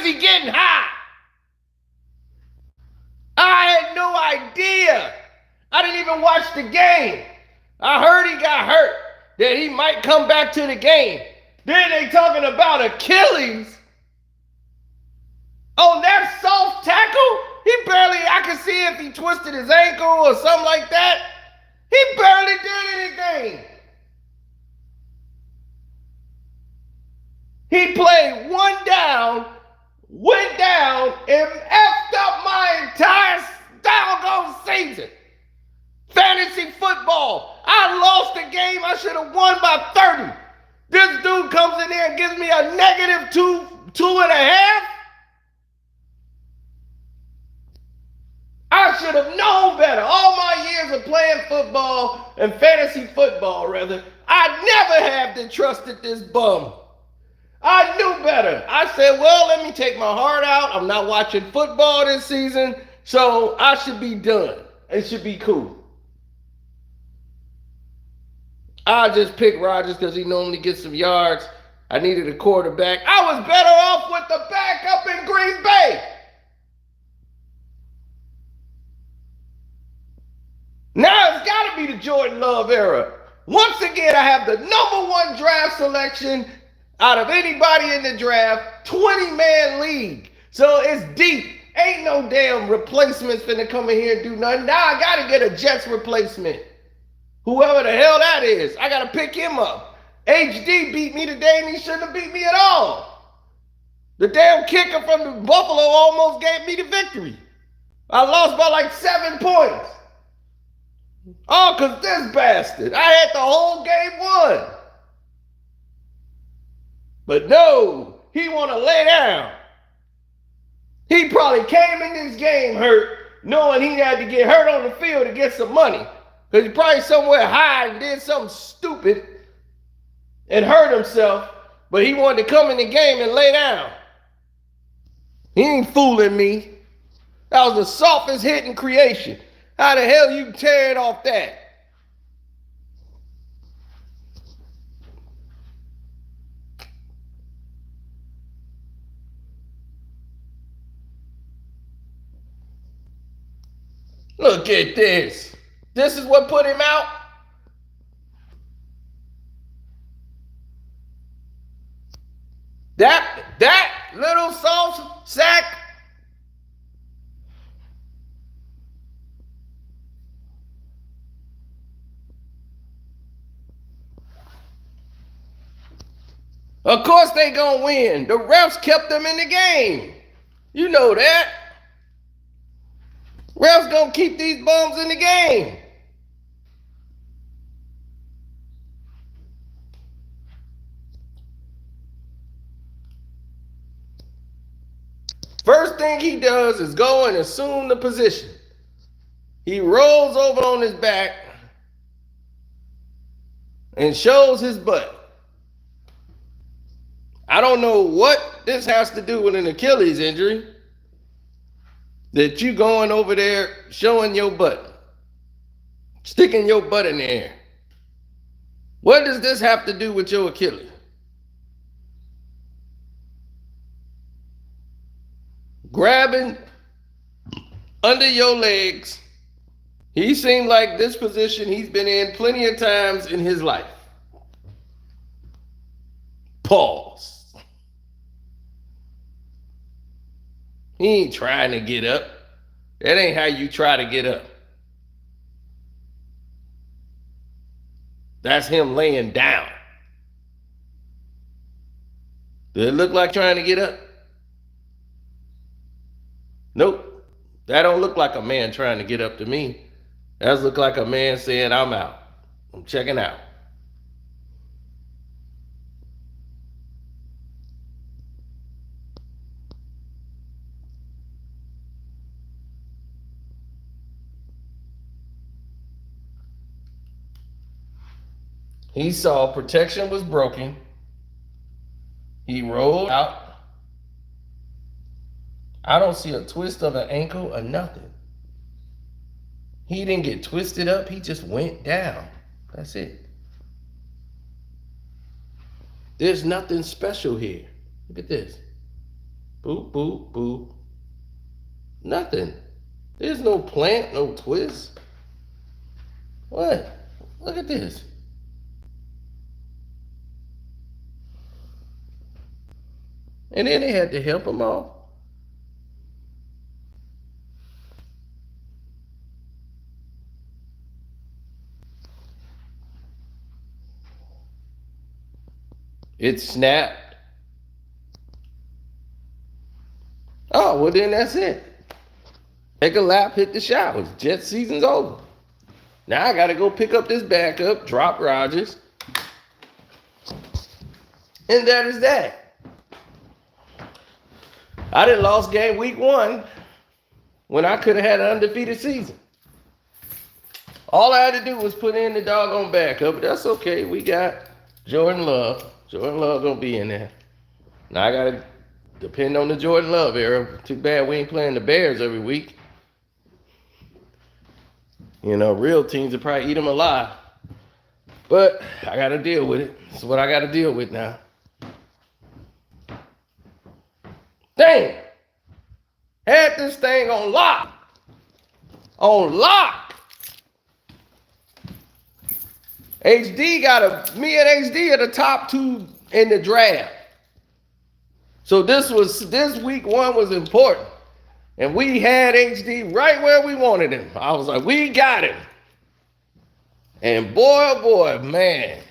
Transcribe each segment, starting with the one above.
he getting high? I had no idea. I didn't even watch the game. I heard he got hurt, that he might come back to the game. Then they talking about Achilles. On that soft tackle, I could see if he twisted his ankle or something like that. He barely did anything. He played one down, went down, and effed up my entire doggone season. Fantasy football. I lost the game. I should have won by 30. This dude comes in there and gives me a negative 2.5. I should have known better. All my years of playing football and fantasy football, rather, I never have to trusted this bum. I knew better. I said, well, let me take my heart out. I'm not watching football this season, so I should be done. It should be cool. I just picked Rodgers because he normally gets some yards. I needed a quarterback. I was better off with the backup in Green Bay. Now it's got to be the Jordan Love era. Once again, I have the #1 draft selection out of anybody in the draft, 20-man league. So it's deep. Ain't no damn replacements finna come in here and do nothing. Now I got to get a Jets replacement. Whoever the hell that is, I got to pick him up. HD beat me today and he shouldn't have beat me at all. The damn kicker from the Buffalo almost gave me the victory. I lost by like 7 points. Oh, because this bastard. I had the whole game won. But no, he want to lay down. He probably came in this game hurt, knowing he had to get hurt on the field to get some money. Because he probably somewhere high and did something stupid and hurt himself. But he wanted to come in the game and lay down. He ain't fooling me. That was the softest hit in creation. How the hell you tear it off that? Look at this. This is what put him out? That little soft sack. Of course they gonna win. The refs kept them in the game. You know that. Refs gonna keep these bums in the game. First thing he does is go and assume the position. He rolls over on his back and shows his butt. I don't know what this has to do with an Achilles injury, that you going over there showing your butt, sticking your butt in the air. What does this have to do with your Achilles? Grabbing under your legs. He seemed like this position he's been in plenty of times in his life. Pause. He ain't trying to get up. That ain't how you try to get up. That's him laying down. Does it look like trying to get up? Nope. That don't look like a man trying to get up to me. That look like a man saying, I'm out. I'm checking out. He saw protection was broken. He rolled out. I don't see a twist of an ankle or nothing. He didn't get twisted up. He just went down. That's it. There's nothing special here. Look at this. Boop, boop, boop. Nothing. There's no plant, no twist. What? Look at this. And then they had to help him off. It snapped. Oh, well then that's it. Take a lap, hit the showers. Jet season's over. Now I got to go pick up this backup, drop Rodgers. And that is that. I done lost game week 1 when I could have had an undefeated season. All I had to do was put in the doggone backup, but that's okay. We got Jordan Love. Jordan Love gonna be in there. Now I gotta depend on the Jordan Love era. Too bad we ain't playing the Bears every week. You know, real teams will probably eat them alive. But I gotta deal with it. It's what I gotta deal with now. Dang! Had this thing on lock. On lock! HD got me and HD are the top 2 in the draft. So this week 1 was important. And we had HD right where we wanted him. I was like, we got him. And boy, oh boy, man,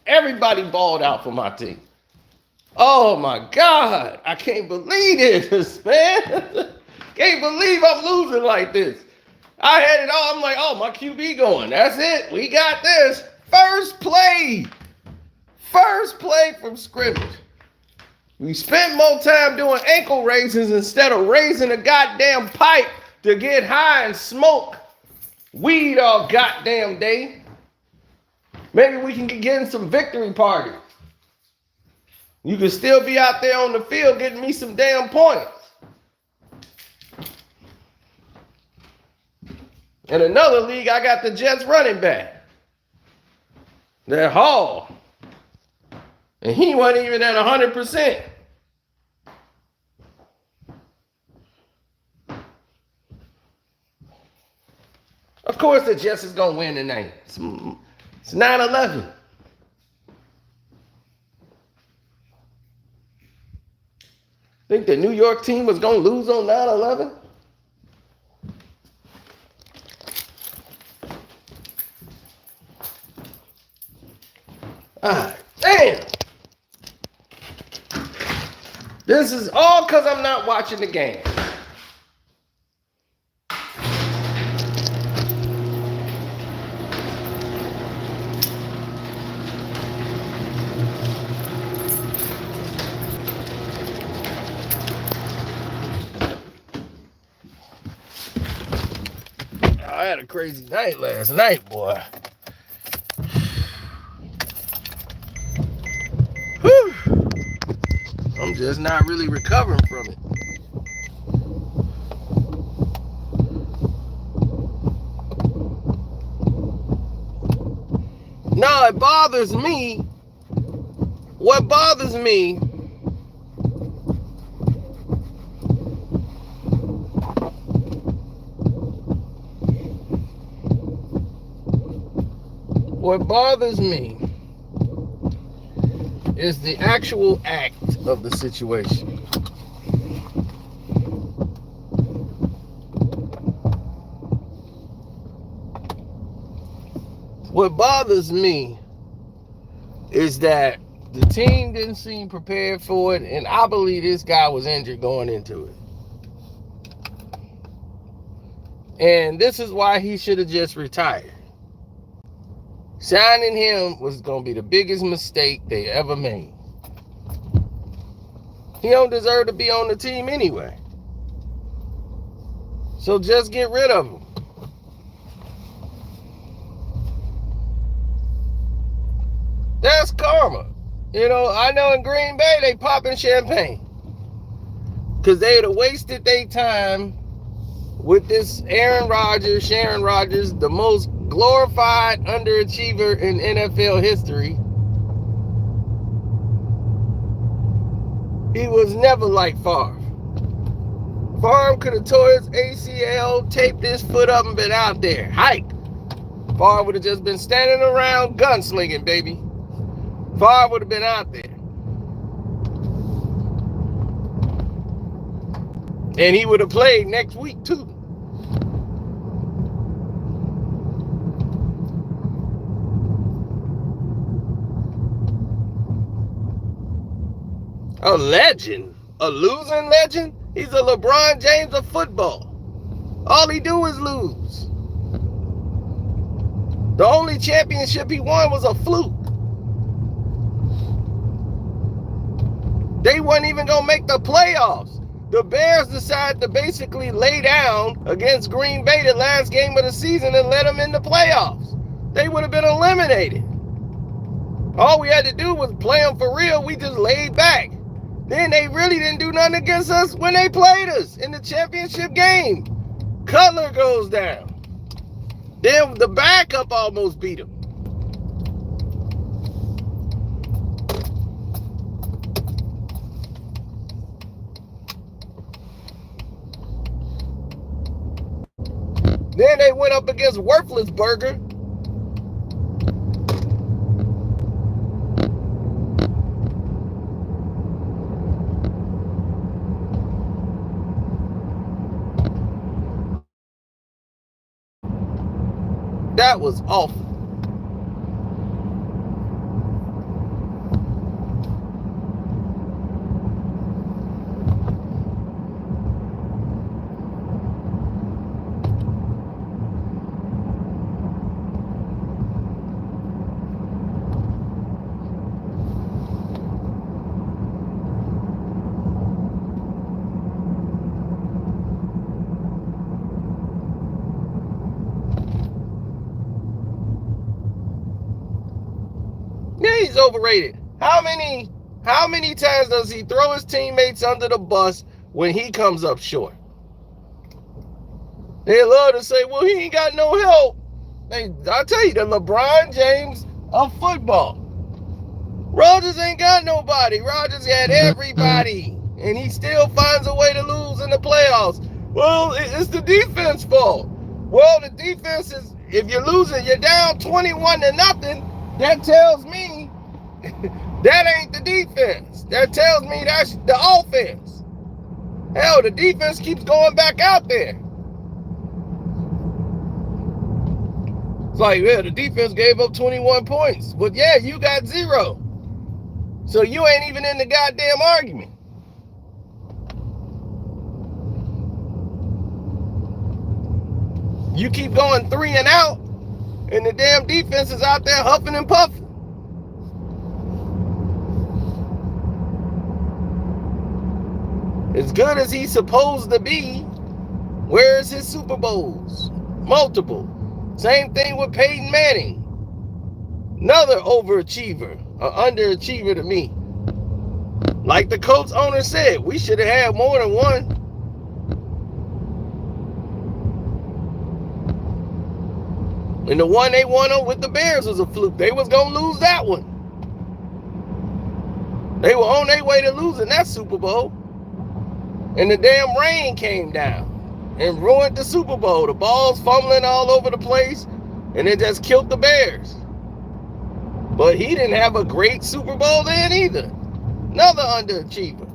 everybody balled out for my team. Oh my God, I can't believe this, man. Can't believe I'm losing like this. I had it all. I'm like, oh, my QB going. That's it. We got this. First play from scrimmage. We spent more time doing ankle raises instead of raising a goddamn pipe to get high and smoke weed all goddamn day. Maybe we can get in some victory parties. You can still be out there on the field getting me some damn points. In another league, I got the Jets running back. That Hall. And he wasn't even at 100%. Of course the Jets is going to win tonight. It's 9-11. Think the New York team was going to lose on 9/11? Ah, damn. This is all because I'm not watching the game. I had a crazy night last night, boy. Whew. I'm just not really recovering from it. No, it bothers me. What bothers me is the actual act of the situation. What bothers me is that the team didn't seem prepared for it, and I believe this guy was injured going into it. And this is why he should have just retired. Signing him was going to be the biggest mistake they ever made. He don't deserve to be on the team anyway. So just get rid of him. That's karma. You know, I know in Green Bay they popping champagne because they'd have wasted their time with this Sharon Rodgers, the most glorified underachiever in NFL history. He was never like Favre. Favre could have tore his ACL, taped his foot up, and been out there. Hype. Favre would have just been standing around gunslinging, baby. Favre would have been out there. And he would have played next week, too. A legend. A losing legend? He's a LeBron James of football. All he do is lose. The only championship he won was a fluke. They weren't even going to make the playoffs. The Bears decided to basically lay down against Green Bay the last game of the season and let them in the playoffs. They would have been eliminated. All we had to do was play them for real. We just laid back. Then they really didn't do nothing against us when they played us in the championship game. Cutler goes down. Then the backup almost beat him. Then they went up against Worthless Burger. That was awful. Yeah, he's overrated. How many times does he throw his teammates under the bus when he comes up short? They love to say, well, he ain't got no help. I'll tell you, the LeBron James of football. Rodgers ain't got nobody. Rodgers had everybody. And he still finds a way to lose in the playoffs. Well, it's the defense fault. Well, the defense is, if you're losing, you're down 21-0. That tells me that ain't the defense. That tells me that's the offense. Hell, the defense keeps going back out there. It's like, yeah, the defense gave up 21 points. But yeah, you got 0. So you ain't even in the goddamn argument. You keep going 3 and out, and the damn defense is out there huffing and puffing. As good as he's supposed to be, where's his Super Bowls? Multiple. Same thing with Peyton Manning. Another overachiever, an underachiever to me. Like the Colts owner said, we should have had more than one. And the one they won on with the Bears was a fluke. They was going to lose that one. They were on their way to losing that Super Bowl. And the damn rain came down and ruined the Super Bowl. The ball's fumbling all over the place, and it just killed the Bears. But he didn't have a great Super Bowl then either. Another underachiever.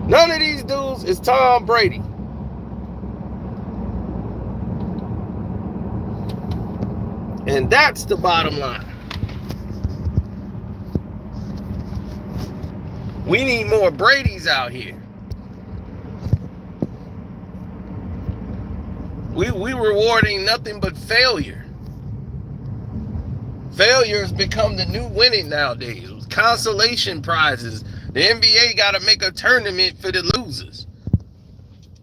None of these dudes is Tom Brady. And that's the bottom line. We need more Bradys out here. We rewarding nothing but failure. Failure has become the new winning nowadays. Consolation prizes. The NBA got to make a tournament for the losers.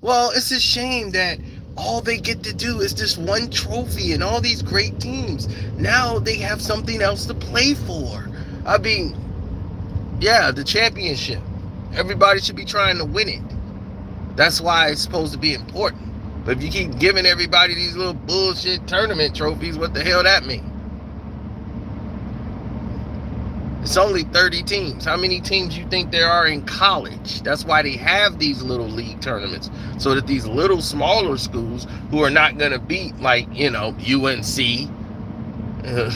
Well, it's a shame that all they get to do is this one trophy and all these great teams. Now they have something else to play for. I mean, yeah, the championship. Everybody should be trying to win it. That's why it's supposed to be important. But if you keep giving everybody these little bullshit tournament trophies, what the hell that mean? It's only 30 teams. How many teams you think there are in college? That's why they have these little league tournaments, so that these little smaller schools who are not going to beat, like, UNC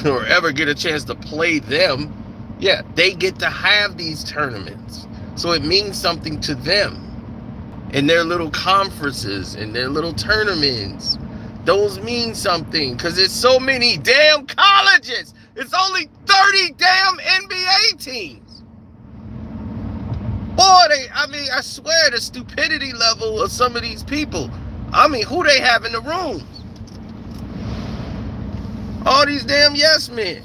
or ever get a chance to play them, yeah, they get to have these tournaments. So it means something to them and their little conferences and their little tournaments. Those mean something because it's so many damn colleges. It's only 30 damn NBA teams. Boy, I swear the stupidity level of some of these people. I mean, who they have in the rooms? All these damn yes men.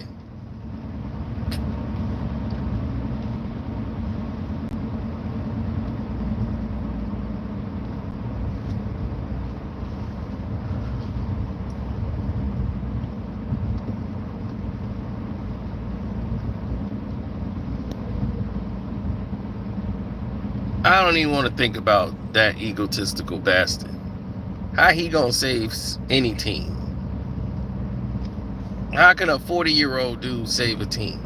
I don't even want to think about that egotistical bastard. How he gonna save any team? How can a 40-year-old dude save a team?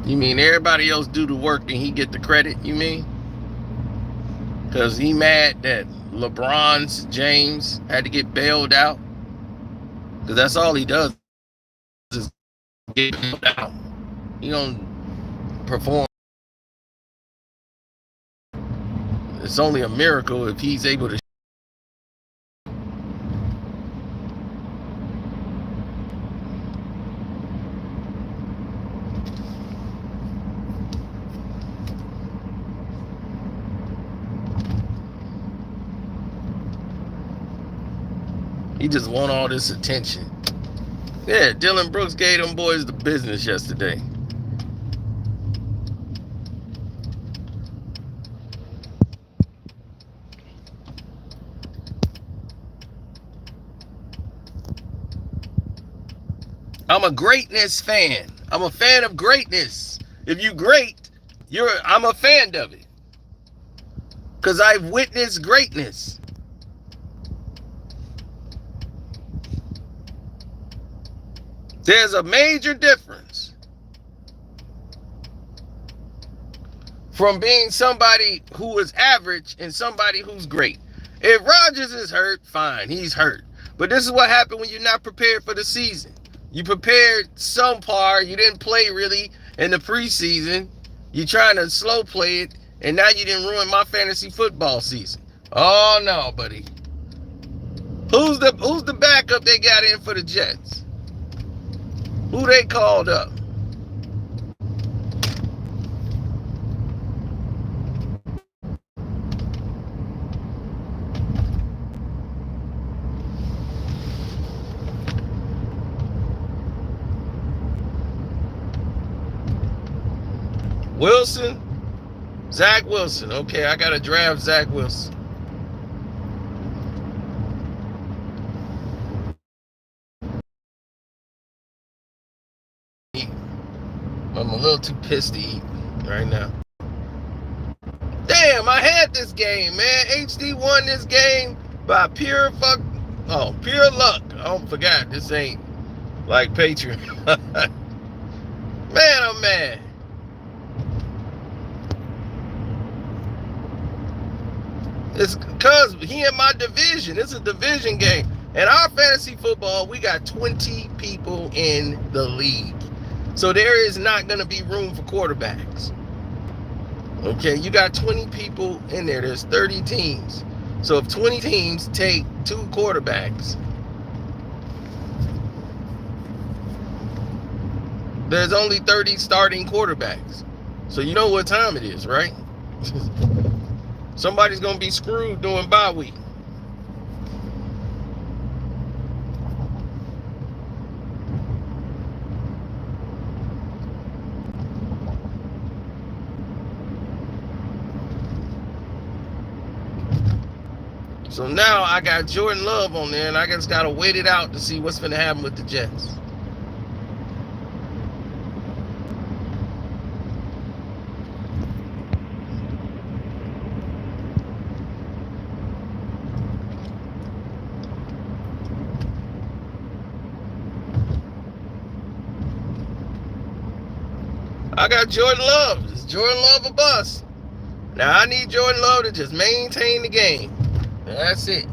You mean everybody else do the work and he get the credit, you mean? Because he mad that LeBron James had to get bailed out? Because that's all he does is get bailed out. He don't perform. It's only a miracle if he's able to. He just want all this attention. Yeah, Dylan Brooks gave them boys the business yesterday. I'm a greatness fan. I'm a fan of greatness. If you great, I'm a fan of it. Because I've witnessed greatness. There's a major difference from being somebody who is average and somebody who's great. If Rodgers is hurt, fine, he's hurt. But this is what happened when you're not prepared for the season. You prepared some part, you didn't play really in the preseason. You're trying to slow play it, and now you didn't ruin my fantasy football season. Oh no, buddy. Who's the backup they got in for the Jets? Who they called up? Wilson? Zach Wilson. Okay, I got to draft Zach Wilson. I'm a little too pissed to eat right now. Damn, I had this game, man. HD won this game by pure luck. I forgot. This ain't like Patreon. Man, I'm mad. It's because he in my division. It's a division game. In our fantasy football, we got 20 people in the league. So there is not going to be room for quarterbacks. Okay, you got 20 people in there. There's 30 teams. So if 20 teams take 2 quarterbacks, there's only 30 starting quarterbacks. So you know what time it is, right? Somebody's going to be screwed during bye week. So now I got Jordan Love on there, and I just got to wait it out to see what's going to happen with the Jets. I got Jordan Love. Is Jordan Love a bust? Now I need Jordan Love to just maintain the game. That's it.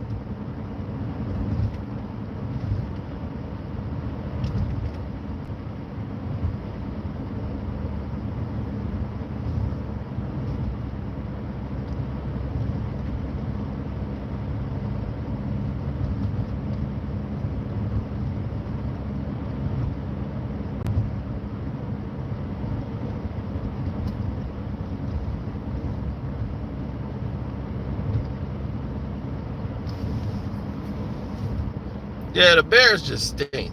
Yeah, the Bears just stink.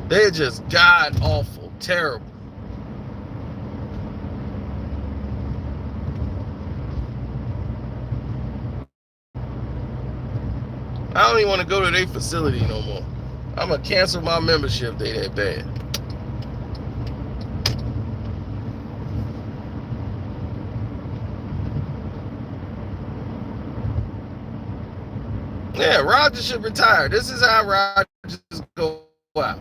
They're just god awful, terrible. I don't even want to go to their facility no more. I'm going to cancel my membership. They that bad. Yeah, Rodgers should retire. This is how Rodgers go out.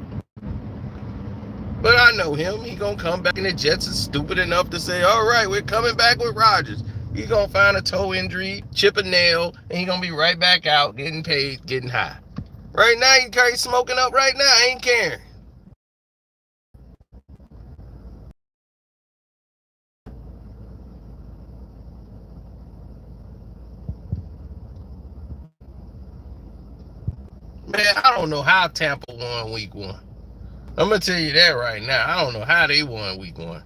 But I know him. He going to come back, and the Jets is stupid enough to say, all right, we're coming back with Rodgers. He's going to find a toe injury, chip a nail, and he's going to be right back out, getting paid, getting high. Right now, he's smoking up right now. I ain't caring. Man, I don't know how Tampa won week 1. I'm going to tell you that right now. I don't know how they won week 1.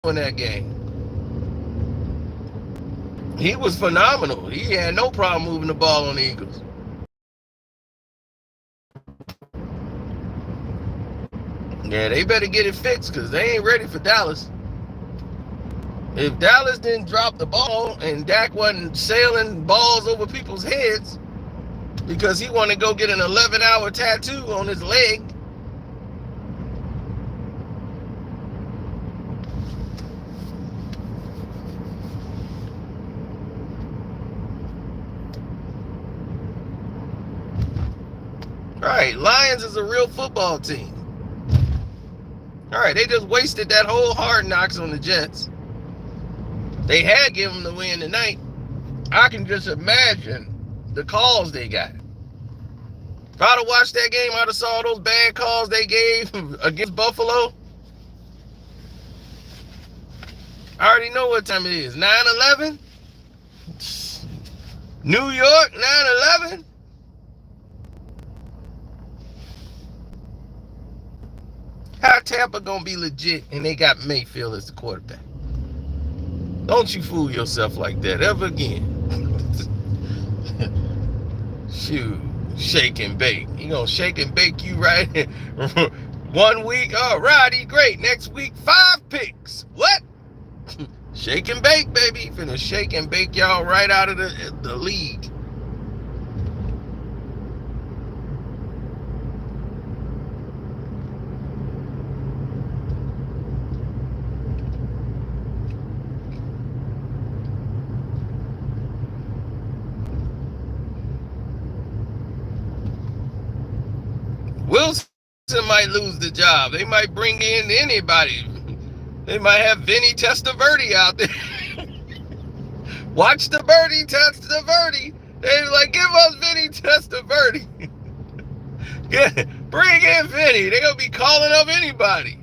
In that game. He was phenomenal. He had no problem moving the ball on the Eagles. Yeah, they better get it fixed because they ain't ready for Dallas. If Dallas didn't drop the ball and Dak wasn't sailing balls over people's heads because he wanted to go get an 11-hour tattoo on his leg. Right, Lions is a real football team. All right, they just wasted that whole hard knocks on the Jets. They had given them the win tonight. I can just imagine the calls they got. If I'd have watched that game, I'd have saw those bad calls they gave against Buffalo. I already know what time it is. 9/11? New York, 9/11? How Tampa gonna be legit and they got Mayfield as the quarterback? Don't you fool yourself like that ever again. Shoot, shake and bake. He gonna shake and bake you right 1 week. All righty, great. Next week, 5 picks. What? Shake and bake, baby. Finna shake and bake y'all right out of the league. Wilson might lose the job. They might bring in anybody. They might have Vinny Testaverde out there. Watch the birdie, Testaverde. They like, give us Vinny Testaverde. Yeah, bring in Vinny. They're going to be calling up anybody.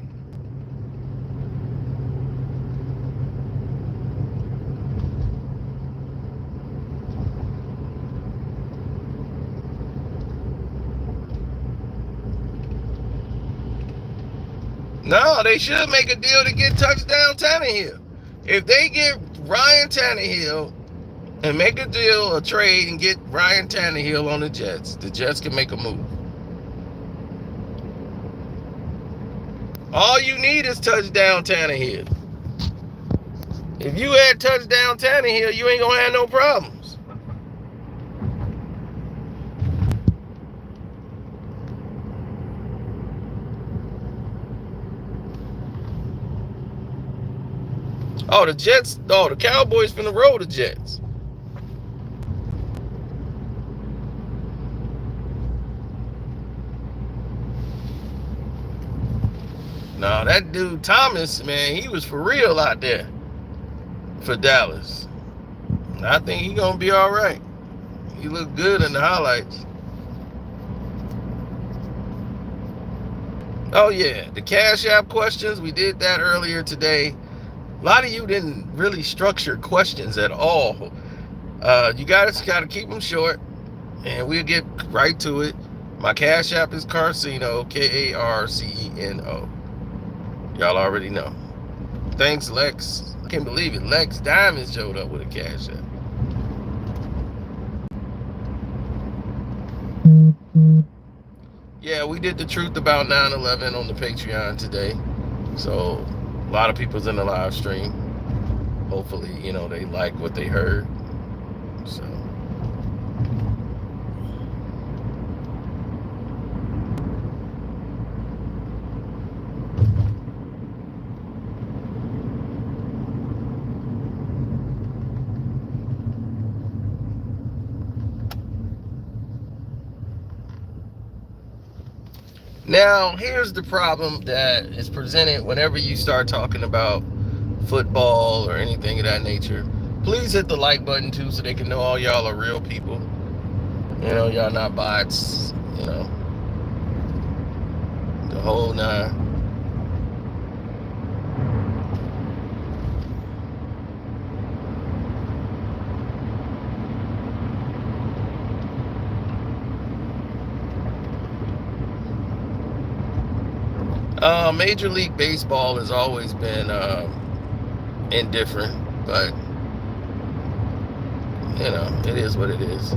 No, they should make a deal to get touchdown Tannehill. If they get Ryan Tannehill and make a deal, a trade, and get Ryan Tannehill on the Jets can make a move. All you need is touchdown Tannehill. If you had touchdown Tannehill, you ain't going to have no problems. Oh, the Jets. Oh, the Cowboys finna roll the Jets. No, that dude Thomas, man, he was for real out there for Dallas. I think he gonna be all right. He looked good in the highlights. Oh yeah, the Cash App questions, we did that earlier today. A lot of you didn't really structure questions at all. You guys got to keep them short, and we'll get right to it. My Cash App is Carceno, Karceno. Y'all already know. Thanks, Lex. I can't believe it. Lex Diamond showed up with a Cash App. Yeah, we did the truth about 9/11 on the Patreon today. So a lot of people's in the live stream. Hopefully, they like what they heard. So now, here's the problem that is presented whenever you start talking about football or anything of that nature. Please hit the like button too so they can know all y'all are real people. Y'all not bots, the whole nine. Major League Baseball has always been indifferent, but it is what it is.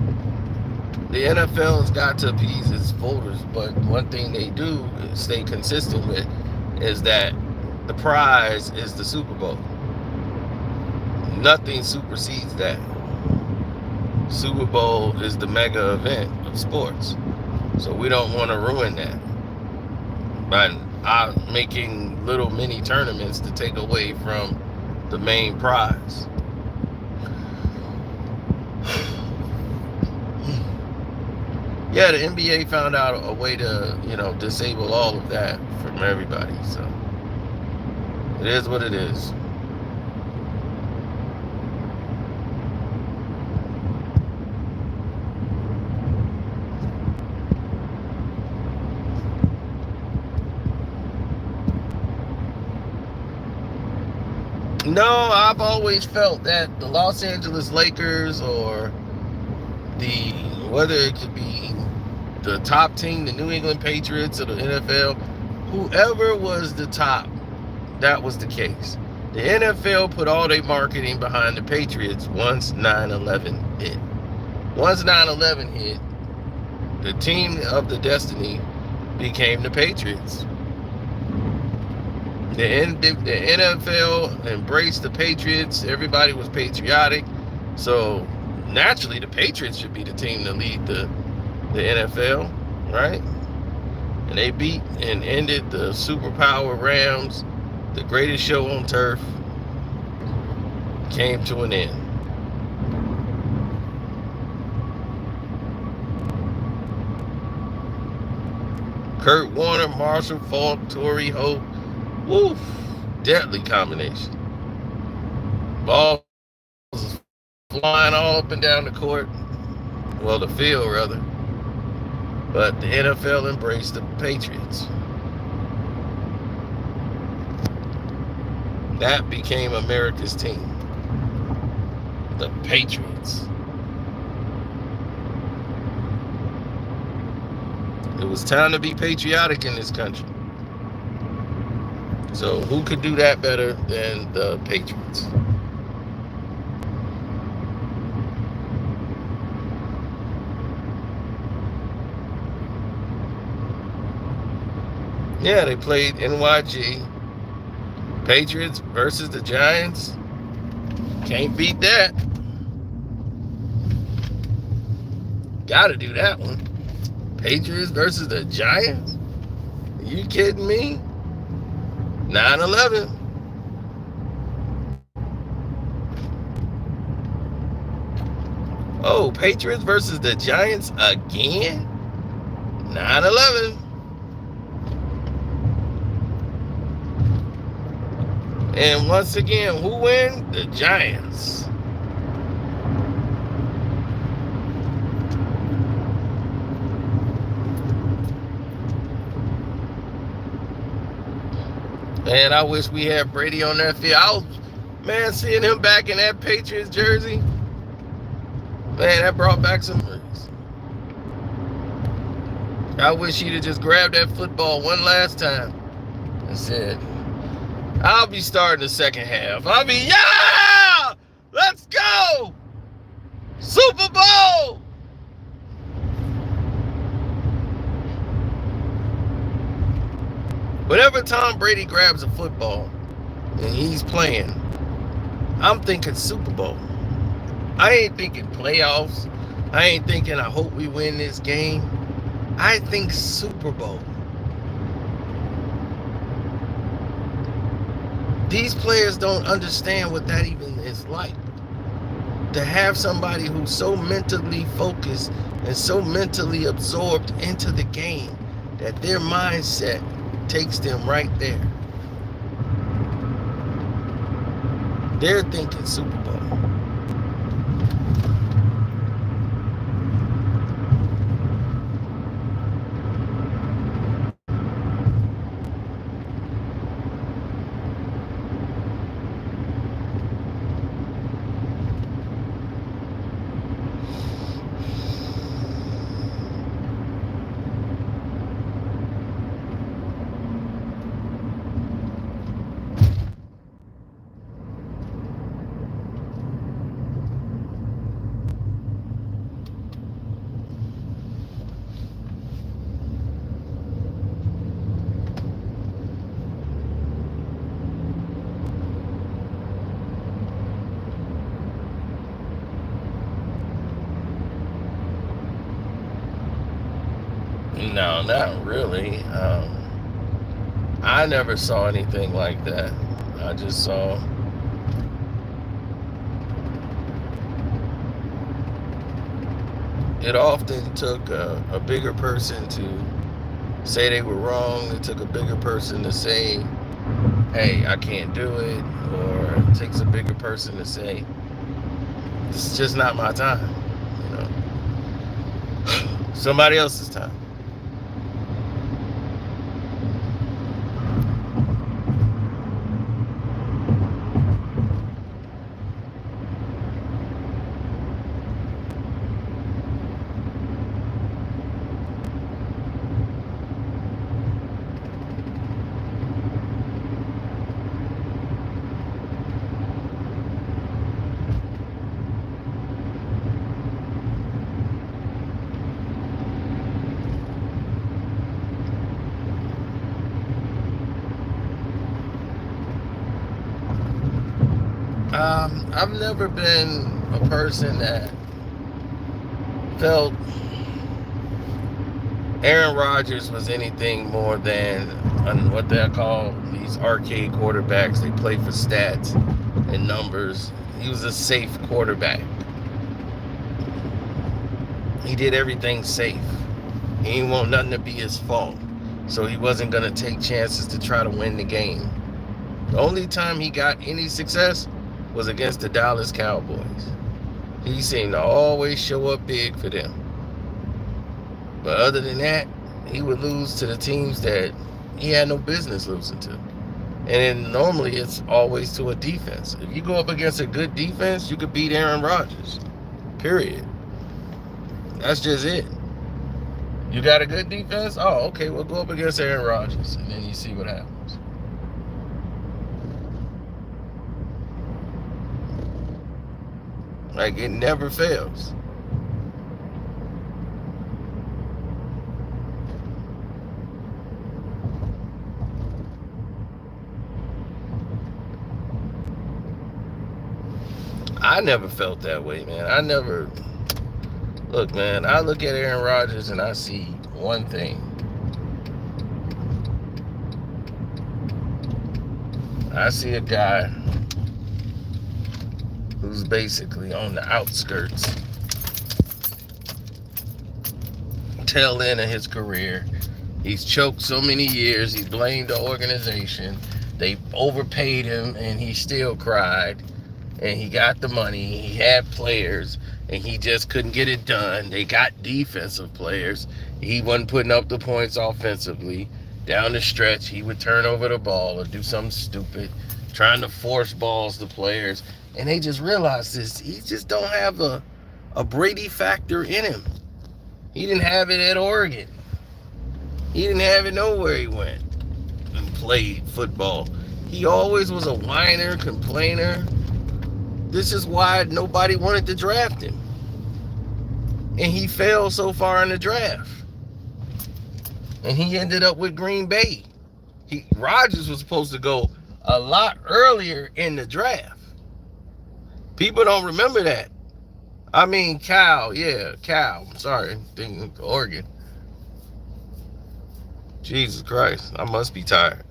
The NFL has got to appease its voters, but one thing they do stay consistent with is that the prize is the Super Bowl. Nothing supersedes that. Super Bowl is the mega event of sports, so we don't want to ruin that by making little mini tournaments to take away from the main prize. Yeah, the NBA found out a way to, disable all of that from everybody. So it is what it is. No, I've always felt that the Los Angeles Lakers or whether it could be the top team, the New England Patriots or the NFL, whoever was the top, that was the case. The NFL put all their marketing behind the Patriots once 9/11 hit. Once 9/11 hit, the team of the destiny became the Patriots. The NFL embraced the Patriots. Everybody was patriotic. So naturally, the Patriots should be the team to lead the NFL, right? And they beat and ended the superpower Rams. The greatest show on turf came to an end. Kurt Warner, Marshall Faulk, Torrey Hope. Woof, deadly combination. Balls flying all up and down the court. Well, the field, rather. But the NFL embraced the Patriots. That became America's team. The Patriots. It was time to be patriotic in this country. So who could do that better than the Patriots? Yeah, they played NYG. Patriots versus the Giants. Can't beat that. Gotta do that one. Patriots versus the Giants? Are you kidding me? 9/11. Oh, Patriots versus the Giants again? 9/11. And once again, who win? The Giants. Man, I wish we had Brady on that field. Man, seeing him back in that Patriots jersey, man, that brought back some memories. I wish he'd have just grabbed that football one last time and said, I'll be starting the second half. I'll be, yeah! Let's go! Super Bowl! Whenever Tom Brady grabs a football and he's playing, I'm thinking Super Bowl. I ain't thinking playoffs. I ain't thinking I hope we win this game. I think Super Bowl. These players don't understand what that even is like. To have somebody who's so mentally focused and so mentally absorbed into the game that their mindset takes them right there. They're thinking Super Bowl. No, not really. I never saw anything like that. I just saw it often took a bigger person to say they were wrong. It took a bigger person to say, hey, I can't do it. Or it takes a bigger person to say, it's just not my time. You know, somebody else's time. I've never been a person that felt Aaron Rodgers was anything more than what they call these arcade quarterbacks. They play for stats and numbers. He was a safe quarterback. He did everything safe. He didn't want nothing to be his fault. So he wasn't going to take chances to try to win the game. The only time he got any success was against the Dallas Cowboys. He seemed to always show up big for them. But other than that, he would lose to the teams that he had no business losing to. And then normally it's always to a defense. If you go up against a good defense, you could beat Aaron Rodgers. Period. That's just it. You got a good defense? Oh, okay, we'll go up against Aaron Rodgers. And then you see what happens. Like, it never fails. I never felt that way, man. Look, man, I look at Aaron Rodgers and I see one thing. I see a guy who's basically on the outskirts, tail end of his career. He's choked so many years. He blamed the organization. They overpaid him, and he still cried. And he got the money. He had players, and he just couldn't get it done. They got defensive players. He wasn't putting up the points offensively. Down the stretch, he would turn over the ball or do something stupid, trying to force balls to players. And they just realized this. He just don't have a Brady factor in him. He didn't have it at Oregon. He didn't have it nowhere he went and played football. He always was a whiner, complainer. This is why nobody wanted to draft him. And he fell so far in the draft. And he ended up with Green Bay. Rodgers was supposed to go a lot earlier in the draft. People don't remember that. I mean, Cal. I'm sorry, thinking Oregon. Jesus Christ, I must be tired.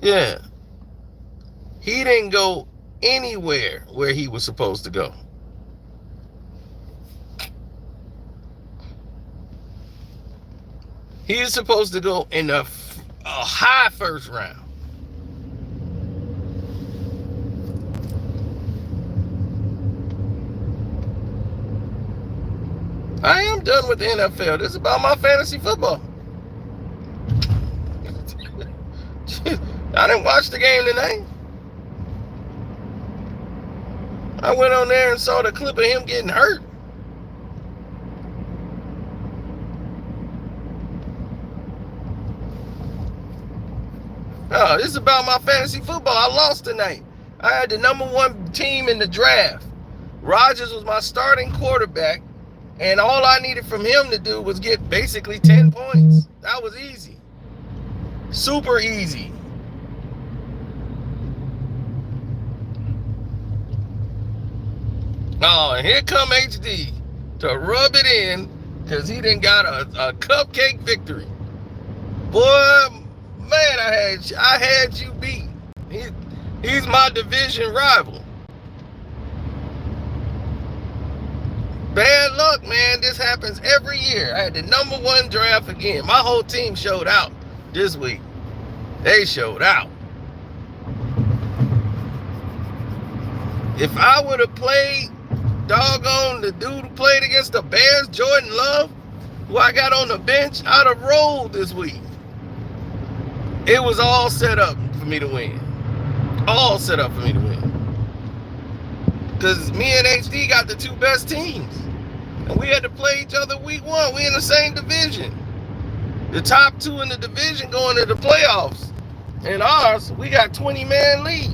Yeah. He didn't go anywhere where he was supposed to go. He is supposed to go in a high first round. I am done with the NFL. This is about my fantasy football. I didn't watch the game tonight. I went on there and saw the clip of him getting hurt. Oh, this is about my fantasy football. I lost tonight. I had the number one team in the draft. Rodgers was my starting quarterback, and all I needed from him to do was get basically 10 points. That was easy. Super easy. Oh, and here come HD to rub it in because he done got a cupcake victory. Boy, man, I had you beat. He's my division rival. Bad luck, man. This happens every year. I had the number one draft again. My whole team showed out this week. They showed out. If I would have played doggone the dude who played against the Bears, Jordan Love, who I got on the bench, I'd have rolled this week. It was all set up for me to win. All set up for me to win. Because me and HD got the two best teams. And we had to play each other week one. We in the same division. The top two in the division going to the playoffs. And ours, we got 20-man lead.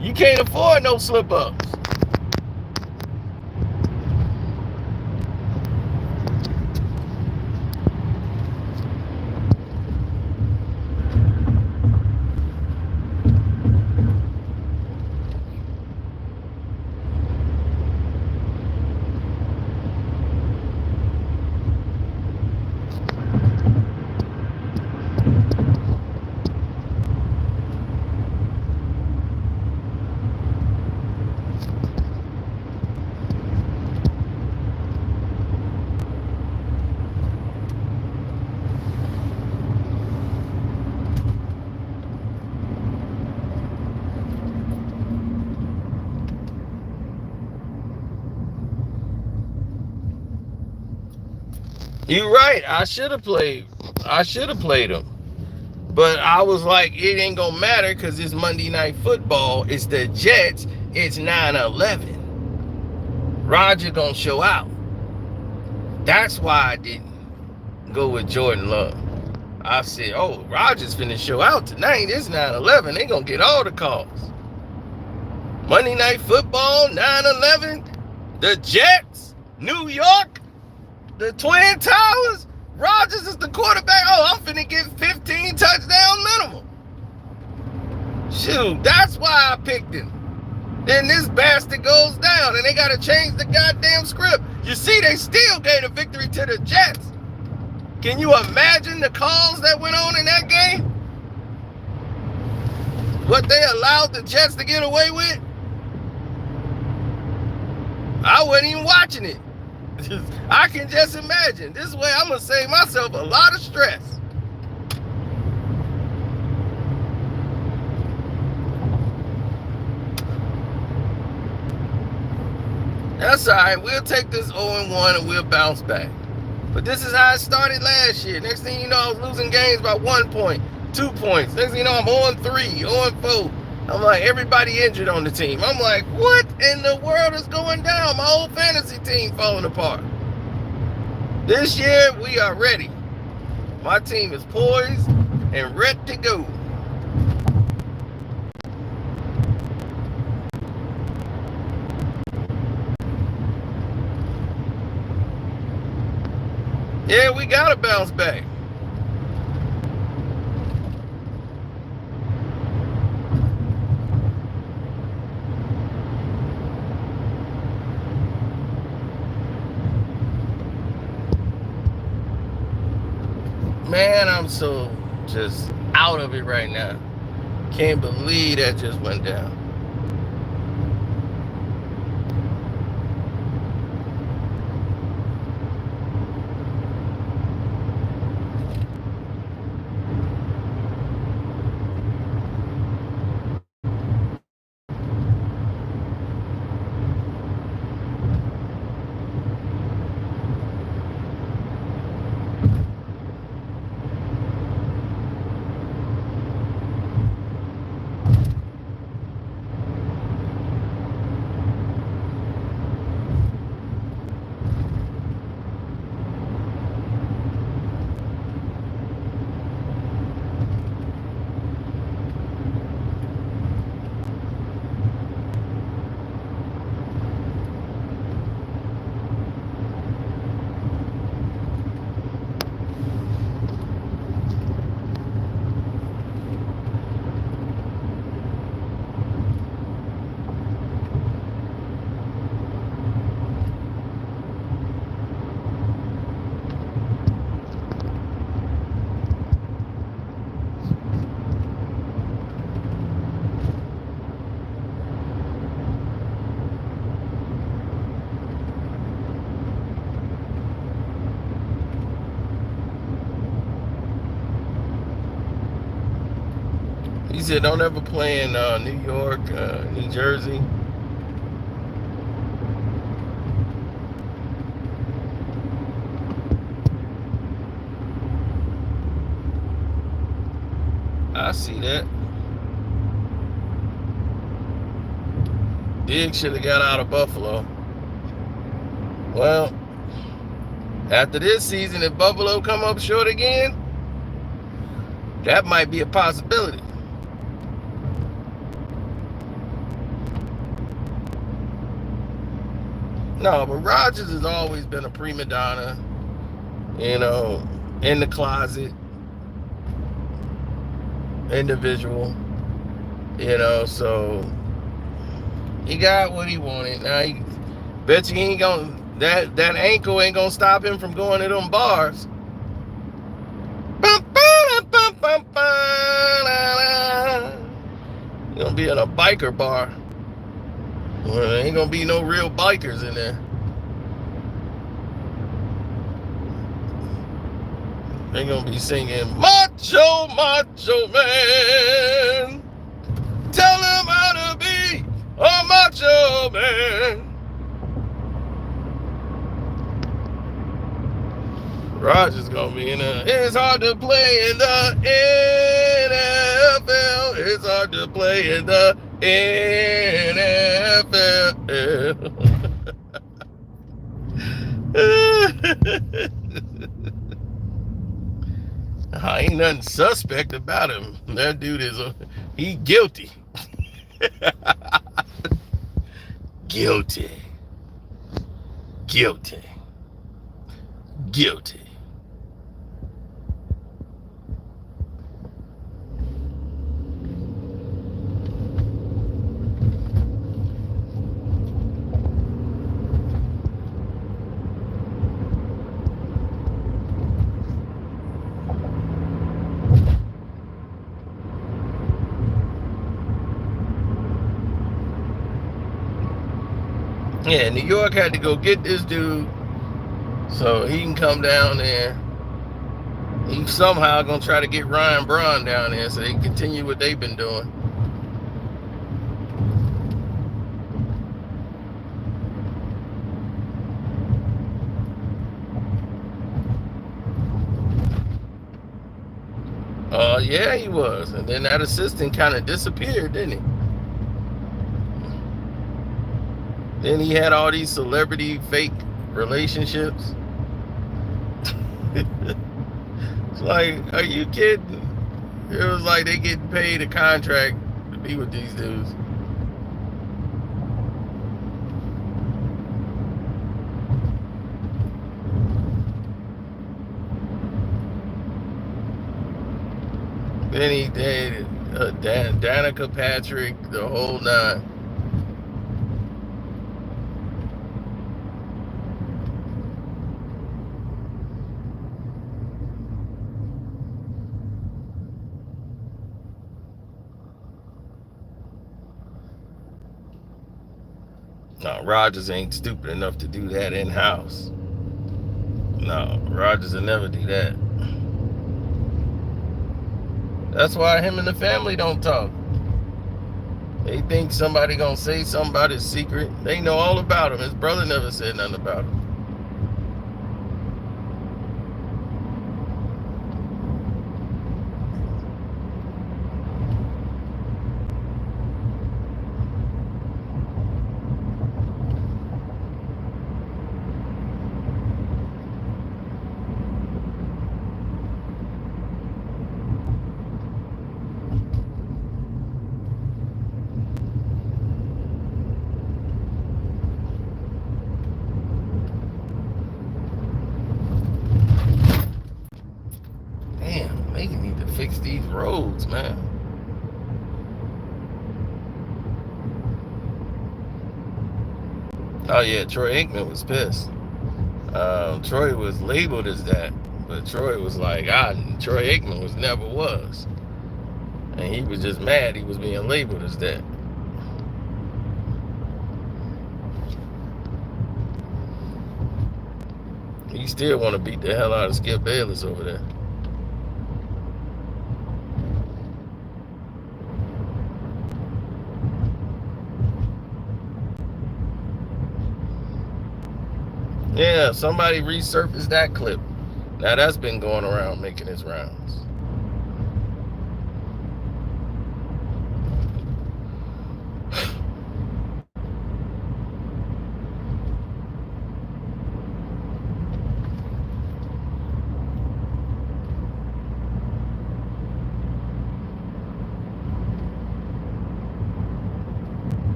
You can't afford no slip-ups. You're right. I should have played him. But I was like, it ain't gonna matter because it's Monday Night Football. It's the Jets. It's 9/11. Rodgers gonna show out. That's why I didn't go with Jordan Love. I said, oh, Rodgers finna show out tonight. It's 9/11. They gonna get all the calls. Monday Night Football, 9/11. The Jets, New York. The Twin Towers, Rodgers is the quarterback. Oh, I'm finna get 15 touchdown minimum. Shoot, that's why I picked him. Then this bastard goes down and they gotta change the goddamn script. You see, they still gave the victory to the Jets. Can you imagine the calls that went on in that game? What they allowed the Jets to get away with? I wasn't even watching it. I can just imagine. This way I'm going to save myself a lot of stress. That's all right. We'll take this 0-1 and we'll bounce back. But this is how it started last year. Next thing you know, I was losing games by 1 point, 2 points. Next thing you know, I'm 0-3, 0-4. I'm like, everybody injured on the team. I'm like, what in the world is going down? My whole fantasy team falling apart. This year, we are ready. My team is poised and ready to go. Yeah, we got to bounce back. Man, I'm so just out of it right now. Can't believe that just went down. He said, don't ever play in New York, New Jersey. I see that. Diggs should have got out of Buffalo. Well, after this season, if Buffalo come up short again, that might be a possibility. No, but Rodgers has always been a prima donna, you know, in the closet, individual, you know, so he got what he wanted. Now, he bet you he ain't gonna, that ankle ain't gonna stop him from going to them bars. He's gonna be in a biker bar. Well, there ain't gonna be no real bikers in there. They're gonna be singing Macho, Macho Man. Tell him how to be a macho man. Rodgers gonna be in there. It's hard to play in the NFL. It's hard to play in the NFL. Ain't nothing suspect about him. That dude is he guilty. Guilty. Guilty. Guilty. Yeah, New York had to go get this dude so he can come down there. He's somehow gonna try to get Ryan Braun down there so they can continue what they've been doing. Yeah, he was. And then that assistant kind of disappeared, didn't he? Then he had all these celebrity fake relationships. It's like, are you kidding? It was like they getting paid a contract to be with these dudes. Then he dated Danica Patrick, the whole nine. No, Rodgers ain't stupid enough to do that in house. No, Rodgers will never do that. That's why him and the family don't talk. They think somebody gonna say something about his secret. They know all about him. His brother never said nothing about him. Damn, they need to fix these roads, man. Oh yeah, Troy Aikman was pissed. Troy was labeled as that, but Troy was like, Troy Aikman never was, and he was just mad he was being labeled as that. He still want to beat the hell out of Skip Bayless over there. Yeah, somebody resurfaced that clip. Now that's been going around making its rounds.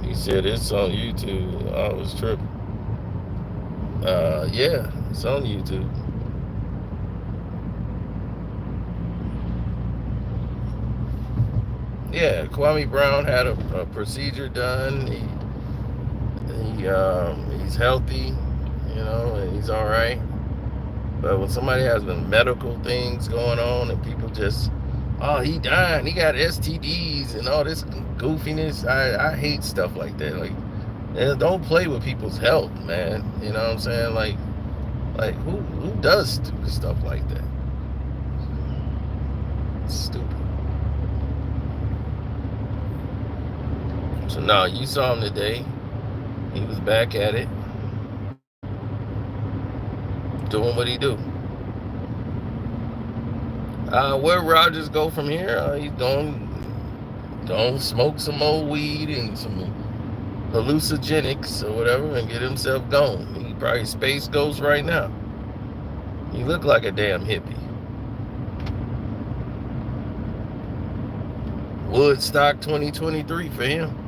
He said it's on YouTube. I was tripping. Yeah, it's on YouTube. Yeah, Kwame Brown had a procedure done. He's healthy, and he's all right. But when somebody has been medical things going on and people just, oh, he died, he got STDs and all this goofiness, I hate stuff like that. Like, don't play with people's health, man. You know what I'm saying? Like who does stupid stuff like that? It's stupid. So no, you saw him today. He was back at it, doing what he do. Where Rodgers go from here? He's don't smoke some old weed and some hallucinogenics or whatever and get himself gone. He probably Space Ghost right now. He look like a damn hippie. Woodstock 2023 for him.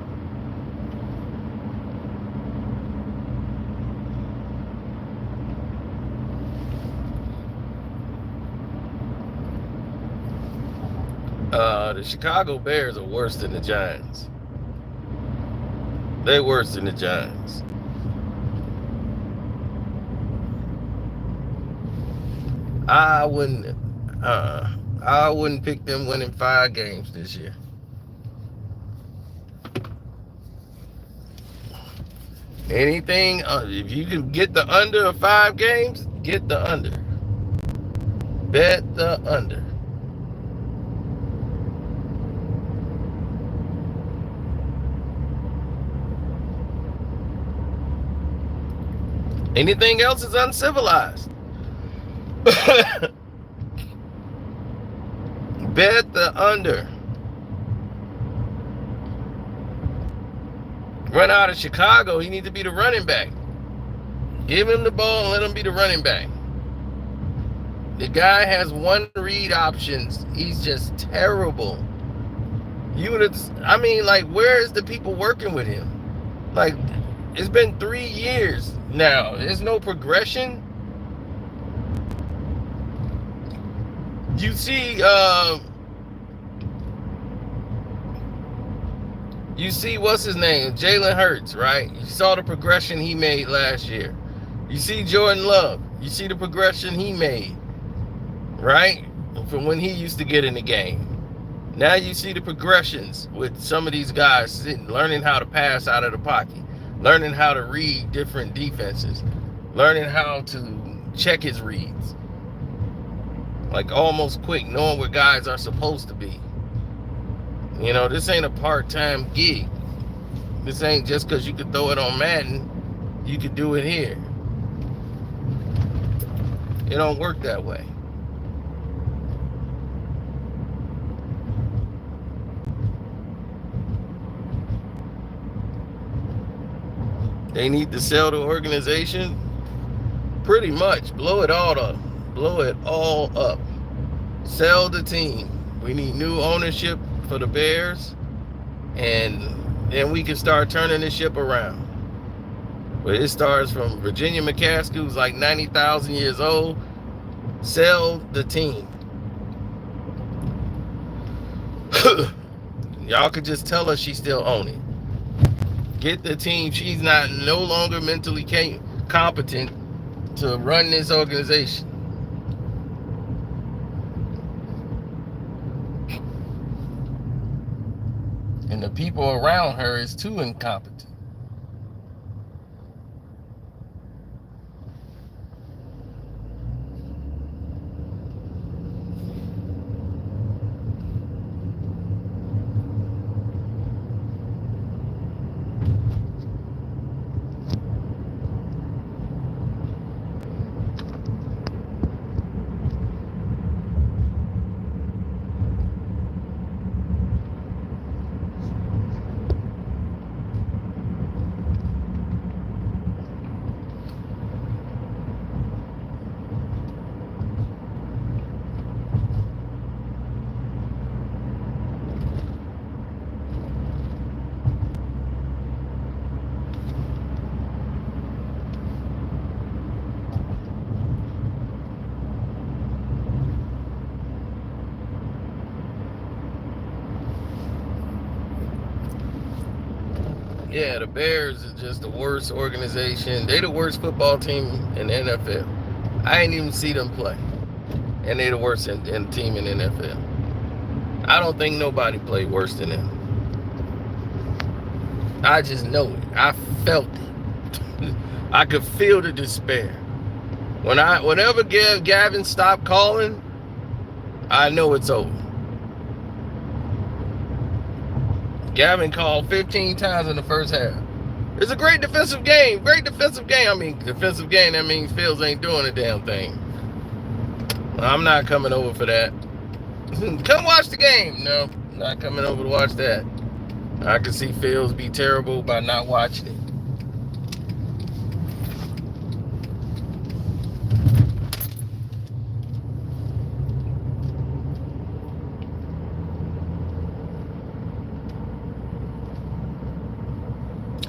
The Chicago Bears are worse than the Giants. They're worse than the Giants. I wouldn't pick them winning 5 games this year. Anything, if you can get the under of 5 games, get the under. Bet the under. Anything else is uncivilized. Bet the under. Run out of Chicago. He needs to be the running back. Give him the ball and let him be the running back. The guy has one read options. He's just terrible. Where's the people working with him? Like, it's been 3 years now. There's no progression. You see, what's his name? Jalen Hurts, right? You saw the progression he made last year. You see Jordan Love. You see the progression he made, right? From when he used to get in the game. Now you see the progressions with some of these guys learning how to pass out of the pocket, learning how to read different defenses, learning how to check his reads. Like almost quick, knowing where guys are supposed to be. You know, this ain't a part-time gig. This ain't just because you could throw it on Madden, you could do it here. It don't work that way. They need to sell the organization. Pretty much. Blow it all up. Blow it all up. Sell the team. We need new ownership for the Bears. And then we can start turning this ship around. But it starts from Virginia McCaskey, who's like 90,000 years old. Sell the team. Y'all could just tell her she's still owning. Get the team. She's no longer mentally competent to run this organization. And the people around her is too incompetent. Yeah, the Bears is just the worst organization. They the worst football team in the NFL. I ain't even see them play. And they the worst team in the NFL. I don't think nobody played worse than them. I just know it. I felt it. I could feel the despair. Whenever Gavin stopped calling, I know it's over. Gavin called 15 times in the first half. It's a great defensive game. Great defensive game. I mean, defensive game, that means Fields ain't doing a damn thing. I'm not coming over for that. Come watch the game. No, not coming over to watch that. I can see Fields be terrible by not watching it.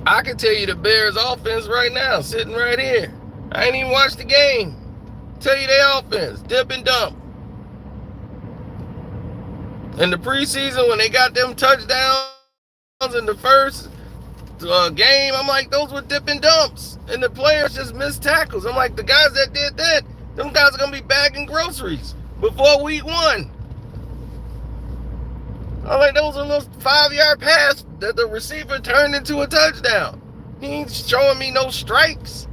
I can tell you the Bears offense right now, sitting right here. I ain't even watched the game. Tell you their offense, dip and dump. In the preseason, when they got them touchdowns in the first game, I'm like, those were dip and dumps. And the players just missed tackles. I'm like, the guys that did that, them guys are going to be bagging groceries before week 1. I'm like, those are a little 5-yard pass that the receiver turned into a touchdown. He ain't showing me no strikes.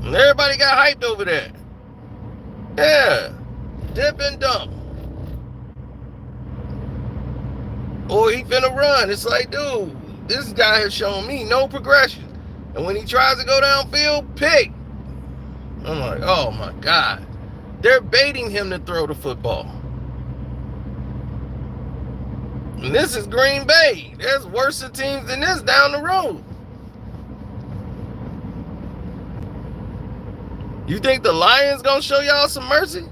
And everybody got hyped over that. Yeah. Dip and dump. Or he finna run. It's like, dude, this guy has shown me no progression. And when he tries to go downfield, pick. I'm like, oh my God. They're baiting him to throw the football. And this is Green Bay. There's worse teams than this down the road. You think the Lions gonna show y'all some mercy?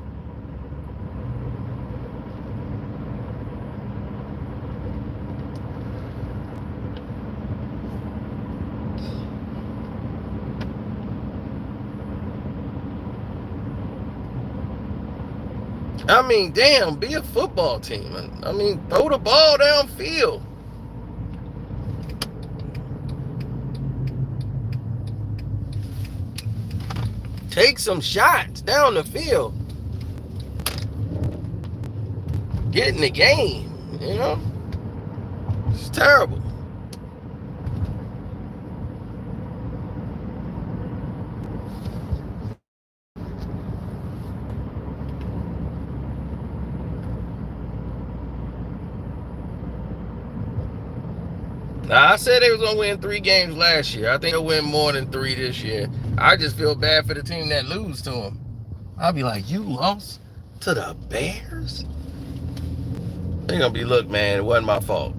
I mean, damn, be a football team. I mean, throw the ball downfield. Take some shots down the field. Get in the game, you know? It's terrible. Now, I said they was going to win 3 games last year. I think they'll win more than 3 this year. I just feel bad for the team that lose to them. I'll be like, you lost to the Bears? They're going to be, look, man, it wasn't my fault.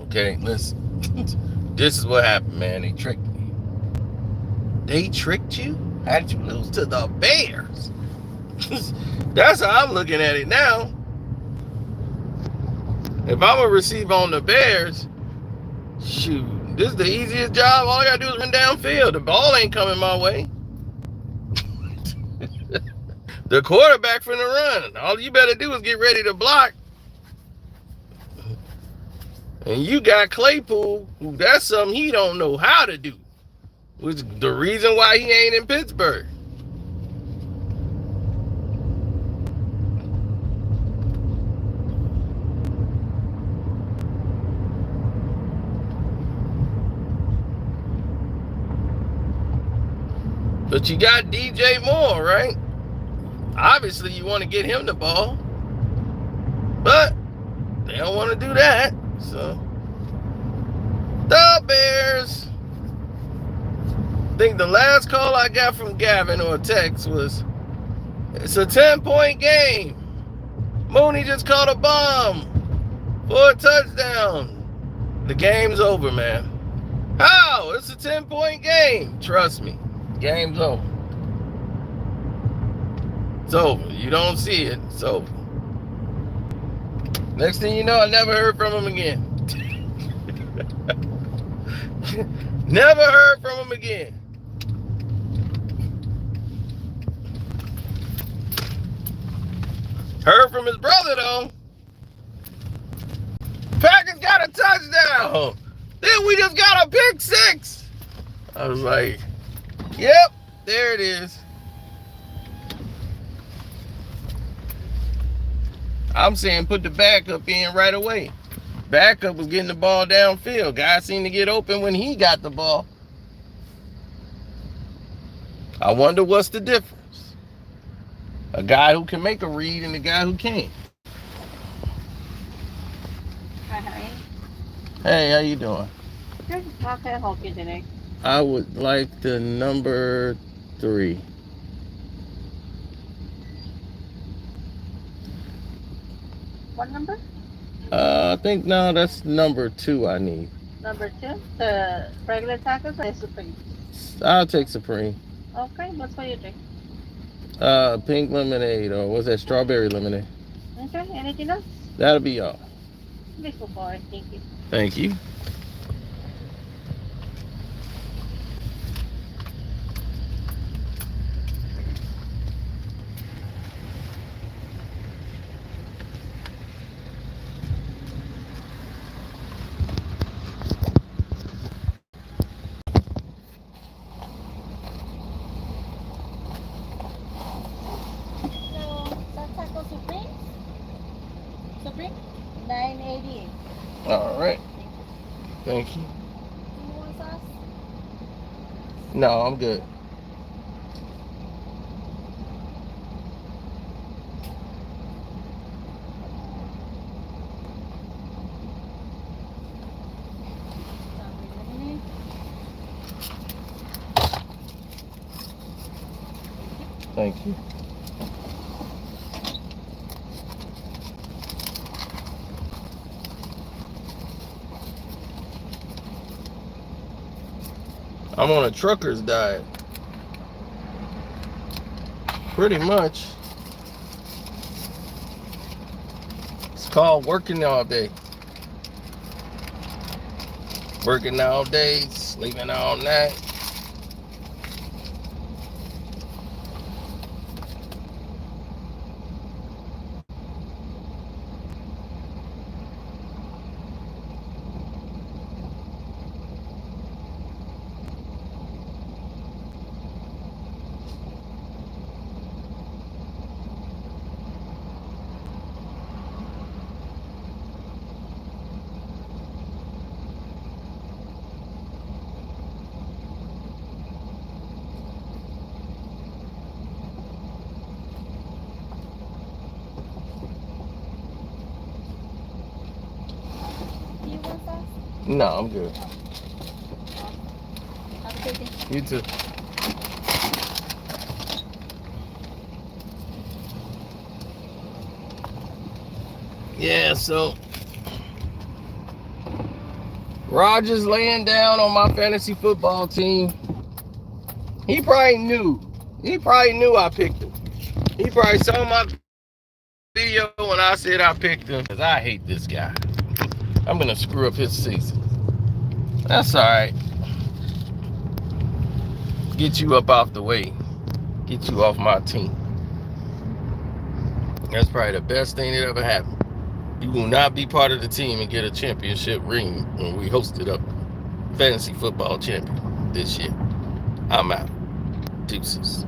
Okay, listen. This is what happened, man. They tricked me. They tricked you? How did you lose to the Bears? That's how I'm looking at it now. If I'm a receiver on the Bears, shoot, this is the easiest job. All I gotta do is run downfield. The ball ain't coming my way. The quarterback finna run. All you better do is get ready to block. And you got Claypool, who that's something he don't know how to do. Which is the reason why he ain't in Pittsburgh. But you got DJ Moore, right? Obviously, you want to get him the ball. But they don't want to do that. So, the Bears. I think the last call I got from Gavin or a text was, it's a 10-point game. Mooney just caught a bomb for a touchdown. The game's over, man. How? It's a 10-point game. Trust me. Game's over. It's over. You don't see it. It's over. Next thing you know, I never heard from him again. Never heard from him again. Heard from his brother, though. Packers got a touchdown. Then we just got a pick 6. I was like, yep, there it is. I'm saying put the backup in right away. Backup was getting the ball downfield. Guy seemed to get open when he got the ball. I wonder what's the difference. A guy who can make a read and a guy who can't. Hi. Hey, how you doing? Good. How can I help you today? I would like the number 3. What number? I think no, that's number 2 I need. Number 2? The regular tacos or supreme? I'll take Supreme. Okay, what's what you drink? Pink lemonade, or what's that, strawberry lemonade? Okay, anything else? That'll be all. Beautiful boy, thank you. Thank you. So, that taco supreme? Supreme? $9.88. All right. Thank you. Do you want sauce? No, I'm good. Thank you. Thank you. I'm on a trucker's diet. Pretty much. It's called working all day. Working all day, sleeping all night. You want sauce? No, I'm good. Have a good day. You too. Yeah, so Rodgers laying down on my fantasy football team. He probably knew. I picked him. He probably saw my video when I said I picked him. Because I hate this guy. I'm going to screw up his season. That's all right. Get you up off the way. Get you off my team. That's probably the best thing that ever happened. You will not be part of the team and get a championship ring when we hosted up fantasy football champion this year. I'm out. Deuces.